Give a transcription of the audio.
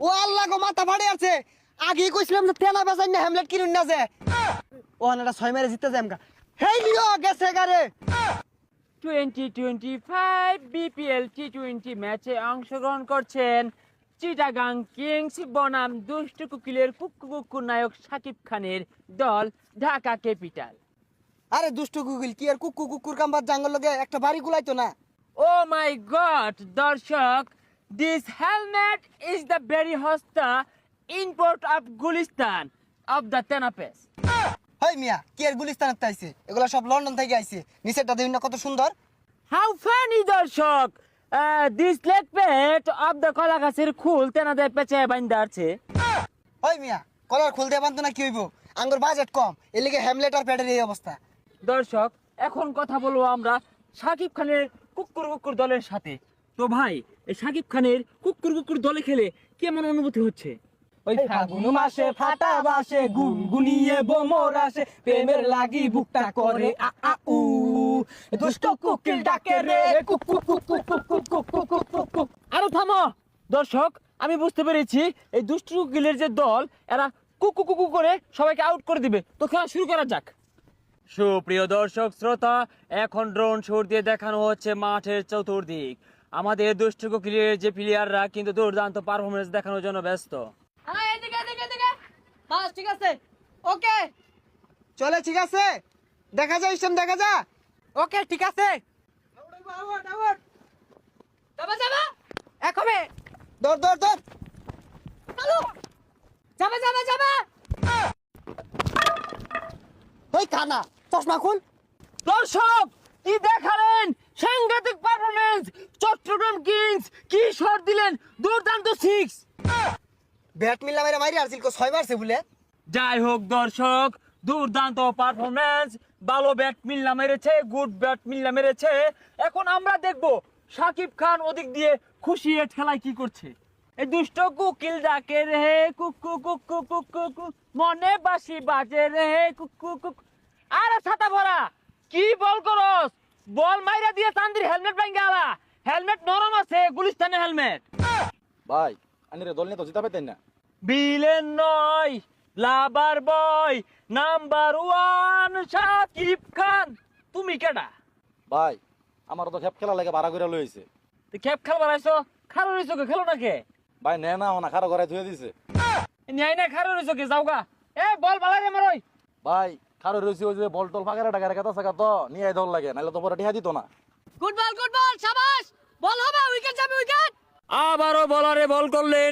ও আল্লাহ গো মাথা ফাটে আছে। আগে কইছিলাম যে তেনা বেচাই না হ্যামলেট কিনুন না যে। ও আনাটা 6 মেরে জিততে যাই আমকা। হেই লিও গেছে গারে। 2025 বিপিএল টি-20 ম্যাচে অংশগ্রহণ করছেন চিটাগাং কিংস বনাম দুষ্ট কুকিলের কুক্কু নায়ক শাকিব খানের দল ঢাকা ক্যাপিটাল। আরে দুষ্টু গুগল কি আর কুকুর কাম্বার জাঙ্গল লগে একটা বাড়ি গুলাইতো না। ও মাই গড দর্শক, this helmet is the very হস্তা import of Gulistan of the তেনাপেস। হেই মিয়া কি আর গুলিস্তানের তাইছে, এগুলা সব লন্ডন থেকে আইছে। নিচেরটা দেখুন না কত সুন্দর। হাউ ফানি দর্শক, this leg pet of the কলা গাছের খুল তেনাদের পেঁচে বাইন্দা আছে। ওই মিয়া কলার খুলতে পারতো না কি হইব, আঙ্গুর বাজেট কম, এর লিগে হ্যামলেট আর প্যাডের এই অবস্থা। দর্শক এখন কথা বলবো আমরা শাকিব খানের কুকুর দলের সাথে। তো ভাই এই শাকিব খানের কুকুর দলে খেলে কেমন অনুভূতি হচ্ছে? ওই ফাগুন মাসে ফাটা বাসে গুনগুনিয়ে বোমর আসে, প্রেমের লাগি বুকটা করে আ আ উ, দুষ্ট কোকিল ডাকে রে cook cook cook cook cook cook cook cook cook cook cook. আরো থামো দর্শক, আমি বুঝতে পেরেছি এই দুষ্টু কুকিলের যে দল এরা কুকু করে সবাইকে আউট করে দিবে। তো খেলা শুরু করা যাক। সুপ্রিয় দর্শক শ্রোতা, এখন ড্রোন শট দিয়ে দেখানো হচ্ছে মাঠের চতুর্দিক। আমাদের দুষ্টু কুকিলের যে প্লেয়াররা কিন্তু দুর্দান্ত পারফরমেন্স দেখানোর জন্য ব্যস্ত। বাস ঠিক আছে, ওকে চলে ঠিক আছে, দেখা যায় ইসলাম দেখা যা। ওকে ঠিক আছে। যাবা যাবা একবে দৌড় দৌড় দৌড়। যাবা যাবা যাবা। ওই কানা চশমা খুল। দর্শক কি দেখালেন, সাংঘাতিক পারফরমেন্স। চট্টগ্রাম কিংস কি শট দিলেন, দুর্দান্ত সিক্স। ব্যাট মিললা মেরে মারি আর সিলকো 6 মারছে বলে। যাই হোক দর্শক, দুর্দান্ত পারফরমেন্স, ভালো ব্যাট মিল্লা মেরেছে, গুড ব্যাট মিল্লা মেরেছে। এখন আমরা দেখব শাকিব খান ওদিক দিয়ে খুশি এ ঠেলায় কি করছে। এই দুষ্ট কুকিল ডাকে রে কুকু কুকু কুকু কুকু, মনে বাসি বাজে রে কুকু কুকু। আরে ছাতা ভরা কি বল করস, বল মাইরা দিয়ে চান্দির হেলমেট ভাঙ্গা আলা। হেলমেট নরম আছে, গুলিস্তানের হেলমেট। ভাই আনিরে দল নিয়ে তো জিতা পেতেন না। বিলেন নয় লাভার বয় নাম্বার 1 শাকিব খান। তুমি কেডা? ভাই আমার তো খেপ খেলা লাগে ভাড়া করে লইছে। তুই খেপ খেলবার আইছো, খারো রইছো কে, খেলো না কে? ভাই নে না ওনা খারো ঘরে ধুয়ে দিছে। ন্যায় না খারো রইছো কে, যাওগা। এ বল বালা রে মারই। ভাই খারো রইছে ওই যে বল টল ফাঁকারে টাকা রেখা থাকা তো নিয়ে দল লাগে, নাহলে তো পরে টিহা দিত না। গুড বল শাবাশ, বল হবে, উইকেট যাবে উইকেট। আবারও বলারে বল করলেন